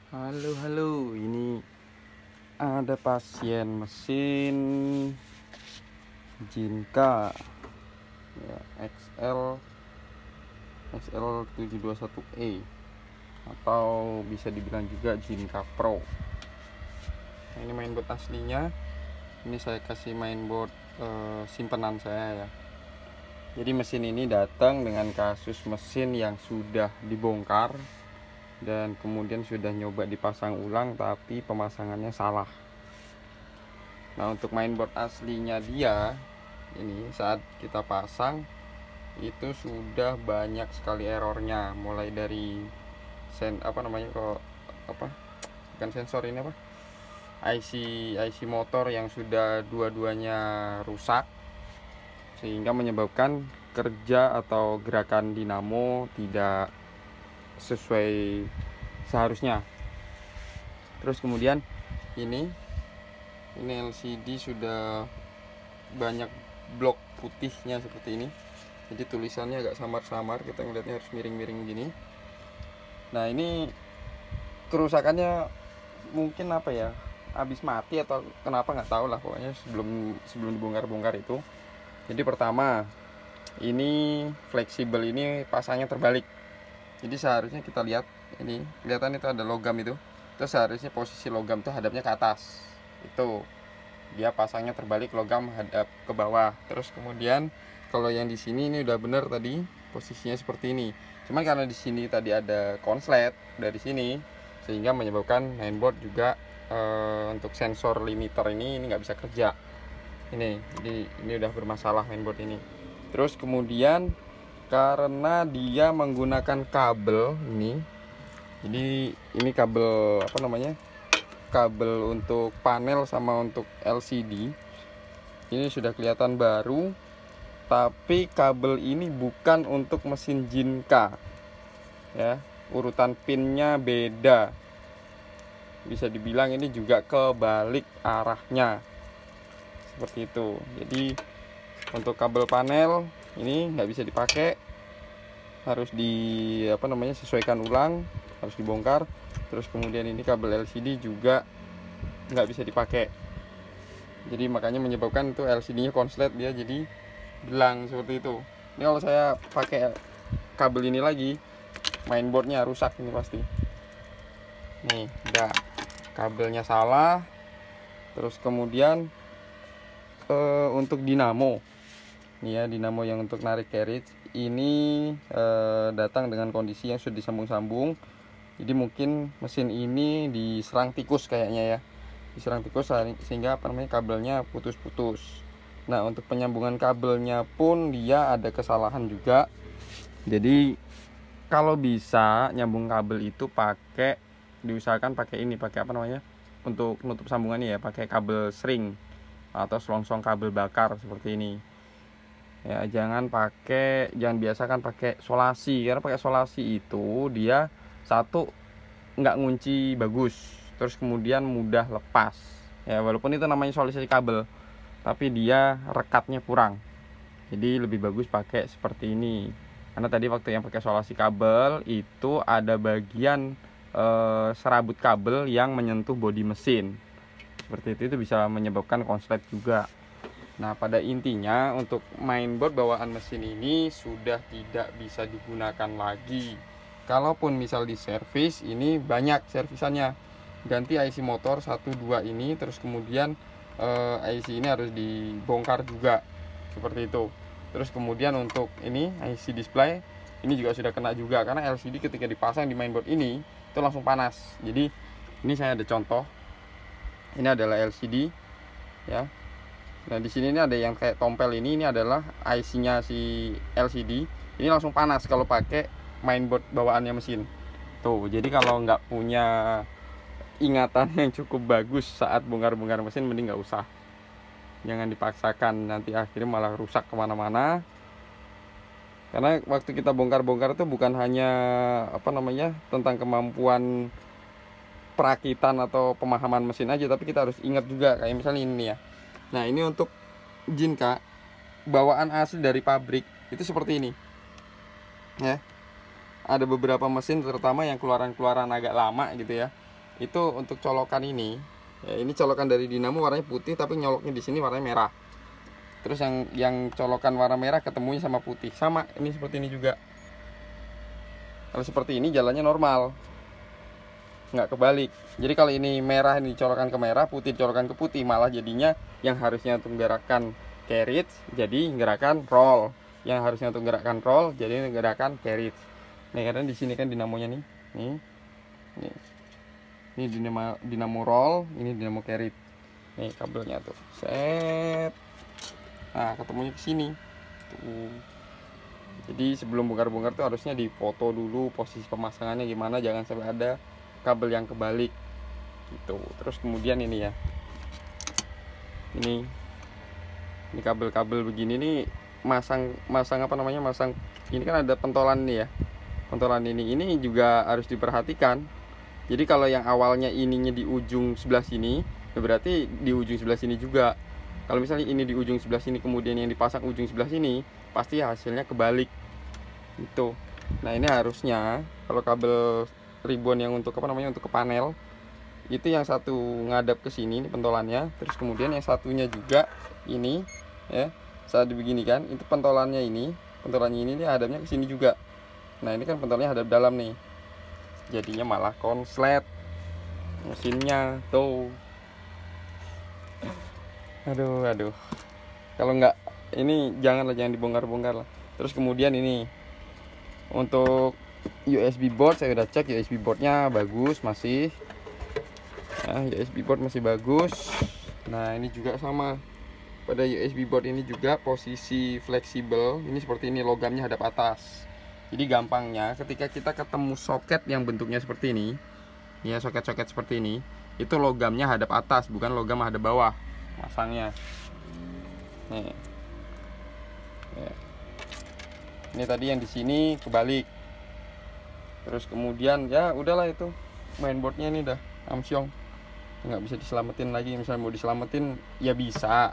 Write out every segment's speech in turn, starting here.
Halo, ini ada pasien mesin Jinka ya, XL721E atau bisa dibilang juga Jinka Pro. Nah, ini mainboard aslinya. Ini saya kasih mainboard simpenan saya ya. Jadi mesin ini datang dengan kasus mesin yang sudah dibongkar dan kemudian sudah nyoba dipasang ulang tapi pemasangannya salah. Nah, untuk mainboard aslinya dia ini saat kita pasang itu sudah banyak sekali errornya, mulai dari bukan sensor, ini apa, IC motor yang sudah dua-duanya rusak sehingga menyebabkan kerja atau gerakan dinamo tidak sesuai seharusnya. Terus kemudian ini LCD sudah banyak blok putihnya seperti ini, jadi tulisannya agak samar-samar, kita ngeliatnya harus miring-miring gini. Nah, ini kerusakannya mungkin apa ya, habis mati atau kenapa nggak tahu lah, pokoknya sebelum dibongkar-bongkar itu. Jadi pertama, ini fleksibel ini pasangnya terbalik. Jadi seharusnya kita lihat ini, kelihatan itu ada logam itu. Terus seharusnya posisi logam itu hadapnya ke atas. Itu dia pasangnya terbalik, logam hadap ke bawah. Terus kemudian kalau yang di sini ini udah bener tadi posisinya seperti ini. Cuman karena di sini tadi ada konslet dari sini sehingga menyebabkan mainboard juga untuk sensor limiter ini nggak bisa kerja. Jadi ini udah bermasalah mainboard ini. Terus kemudian karena dia menggunakan kabel ini, jadi ini kabel kabel untuk panel sama untuk LCD ini sudah kelihatan baru, tapi kabel ini bukan untuk mesin Jinka ya, urutan pinnya beda, bisa dibilang ini juga kebalik arahnya seperti itu. Jadi untuk kabel panel ini nggak bisa dipakai, harus sesuaikan ulang, harus dibongkar. Terus kemudian ini kabel LCD juga nggak bisa dipakai, jadi makanya menyebabkan itu LCD-nya konslet, dia jadi belang seperti itu. Ini kalau saya pakai kabel ini lagi, mainboardnya rusak ini pasti. Nih, udah kabelnya salah. Terus kemudian untuk dinamo, ini ya, dinamo yang untuk narik carriage ini datang dengan kondisi yang sudah disambung-sambung. Jadi mungkin mesin ini diserang tikus kayaknya ya, diserang tikus sehingga kabelnya putus-putus. Nah, untuk penyambungan kabelnya pun dia ada kesalahan juga. Jadi kalau bisa nyambung kabel itu diusahakan pakai untuk nutup sambungannya ya, pakai kabel string atau selongsong kabel bakar seperti ini ya. Jangan biasakan pakai solasi, karena pakai solasi itu dia satu nggak ngunci bagus, terus kemudian mudah lepas ya, walaupun itu namanya solasi kabel tapi dia rekatnya kurang. Jadi lebih bagus pakai seperti ini, karena tadi waktu yang pakai solasi kabel itu ada bagian serabut kabel yang menyentuh bodi mesin seperti itu bisa menyebabkan konslet juga. Nah, pada intinya untuk mainboard bawaan mesin ini sudah tidak bisa digunakan lagi. Kalaupun misal di servis, ini banyak servisannya, ganti IC motor 1-2 ini, terus kemudian IC ini harus dibongkar juga seperti itu. Terus kemudian untuk ini IC display ini juga sudah kena juga, karena LCD ketika dipasang di mainboard ini itu langsung panas. Jadi ini saya ada contoh. Ini adalah LCD ya. Nah, di sini ini ada yang kayak tompel, ini adalah IC-nya si LCD. Ini langsung panas kalau pakai mainboard bawaannya mesin. Tuh, jadi kalau nggak punya ingatan yang cukup bagus saat bongkar-bongkar mesin, mending nggak usah. Jangan dipaksakan, nanti akhirnya malah rusak kemana-mana. Karena waktu kita bongkar-bongkar itu bukan hanya tentang kemampuan perakitan atau pemahaman mesin aja, tapi kita harus ingat juga, kayak misalnya ini ya. Nah, ini untuk Jinka bawaan asli dari pabrik itu seperti ini ya. Ada beberapa mesin terutama yang keluaran agak lama gitu ya, itu untuk colokan ini ya, ini colokan dari dinamo warnanya putih tapi nyoloknya di sini warnanya merah. Terus yang colokan warna merah ketemunya sama putih, sama ini seperti ini juga. Kalau seperti ini jalannya normal, nggak kebalik. Jadi kalau ini merah ini colokan ke merah, putih colokan ke putih, malah jadinya yang harusnya untuk gerakan carriage jadi gerakan roll, yang harusnya untuk gerakan roll jadi gerakan carriage. Nih karena di sini kan dinamonya nih, ini dinamo roll, ini dinamo carriage. Nih kabelnya tuh, set. Nah ketemunya ke sini. Tuh. Jadi sebelum bongkar-bongkar tuh harusnya difoto dulu posisi pemasangannya gimana, jangan sampai ada kabel yang kebalik gitu. Terus kemudian ini ya, ini kabel-kabel begini nih masang apa namanya, masang ini kan ada pentolan nih ya, pentolan ini juga harus diperhatikan. Jadi kalau yang awalnya ininya di ujung sebelah sini ya berarti di ujung sebelah sini juga. Kalau misalnya ini di ujung sebelah sini kemudian yang dipasang ujung sebelah sini, pasti hasilnya kebalik gitu. Nah ini harusnya kalau kabel ribbon yang untuk apa namanya, untuk ke panel itu yang satu ngadap ke sini ini pentolannya, terus kemudian yang satunya juga ini ya saat dibeginikan itu pentolannya ini dia hadapnya ke sini juga. Nah ini kan pentolannya hadap dalam nih, jadinya malah konslet mesinnya tuh. Aduh kalau nggak ini jangan dibongkar-bongkar lah. Terus kemudian ini untuk USB board saya udah cek, USB boardnya bagus masih ya, USB board masih bagus. Nah ini juga sama, pada USB board ini juga posisi fleksibel ini seperti ini, logamnya hadap atas. Jadi gampangnya ketika kita ketemu soket yang bentuknya seperti ini ya, soket-soket seperti ini itu logamnya hadap atas, bukan logam hadap bawah masangnya. Nih ya. Ini tadi yang di sini kebalik. Terus kemudian ya udahlah, itu mainboardnya ini udah amsyong, nggak bisa diselamatin lagi. Misalnya mau diselamatin ya bisa,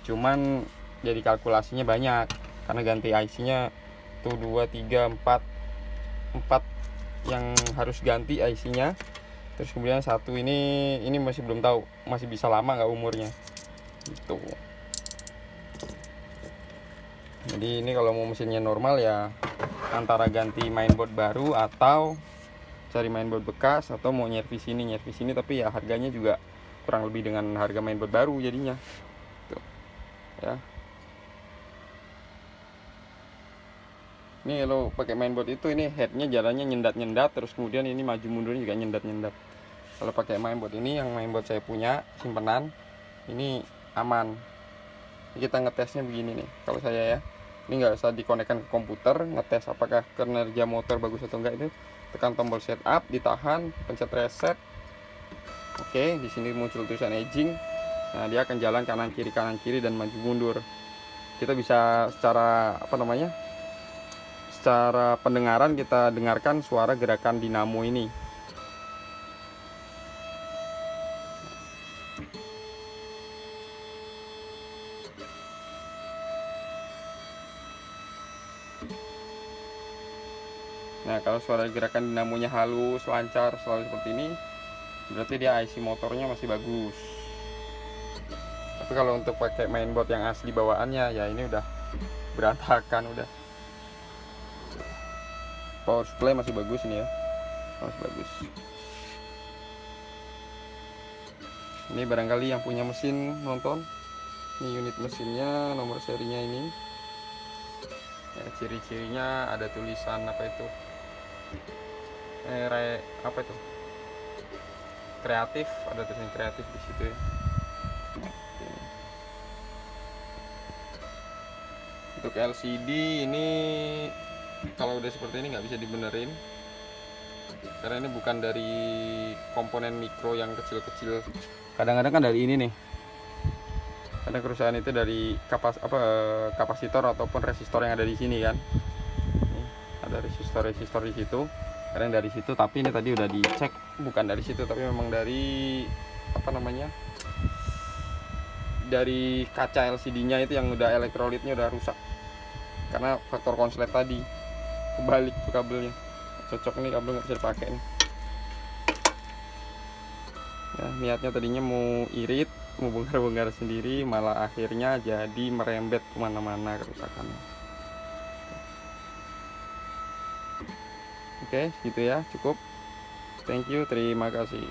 cuman jadi kalkulasinya banyak karena ganti IC-nya tuh 2, 3, 4 yang harus ganti IC-nya. Terus kemudian satu ini masih belum tahu masih bisa lama nggak umurnya gitu. Jadi ini kalau mau mesinnya normal ya antara ganti mainboard baru atau cari mainboard bekas, atau mau nyervis ini tapi ya harganya juga kurang lebih dengan harga mainboard baru jadinya tuh ya. Ini kalau pakai mainboard itu ini headnya jalannya nyendat-nyendat, terus kemudian ini maju mundurnya juga nyendat-nyendat. Kalau pakai mainboard ini, yang mainboard saya punya simpenan ini aman. Kita ngetesnya begini nih, kalau saya ya ini nggak usah dikonekkan ke komputer, ngetes apakah kinerja motor bagus atau enggak, itu tekan tombol setup, ditahan, pencet reset. Oke, di sini muncul tulisan aging. Nah dia akan jalan kanan kiri dan maju mundur. Kita bisa secara apa namanya, secara pendengaran kita dengarkan suara gerakan dinamo ini. Nah kalau suara gerakan dinamonya halus, lancar, selalu seperti ini, berarti dia IC motornya masih bagus. Tapi kalau untuk pakai mainboard yang asli bawaannya ya ini udah berantakan udah. Power supply masih bagus ini ya, masih bagus. Ini barangkali yang punya mesin nonton, ini unit mesinnya, nomor serinya ini ya, ciri-cirinya ada tulisan apa itu, apa itu, kreatif, ada tulisan kreatif di situ ya. Untuk LCD ini kalau udah seperti ini nggak bisa dibenerin karena ini bukan dari komponen mikro yang kecil-kecil. Kadang-kadang kan dari ini nih, karena kerusakan itu dari kapasitor ataupun resistor yang ada di sini kan. Nih, ada resistor di situ, kadang dari situ. Tapi ini tadi udah dicek bukan dari situ, tapi memang dari apa namanya, dari kaca LCD-nya itu yang udah elektrolitnya udah rusak karena faktor konslet tadi, kebalik tuh kabelnya. Cocok nih kabel, nggak bisa dipakai nih. Ya, niatnya tadinya mau irit, mau bongkar-bongkar sendiri, malah akhirnya jadi merembet kemana-mana kerusakannya. Oke, gitu ya, cukup. Thank you, terima kasih.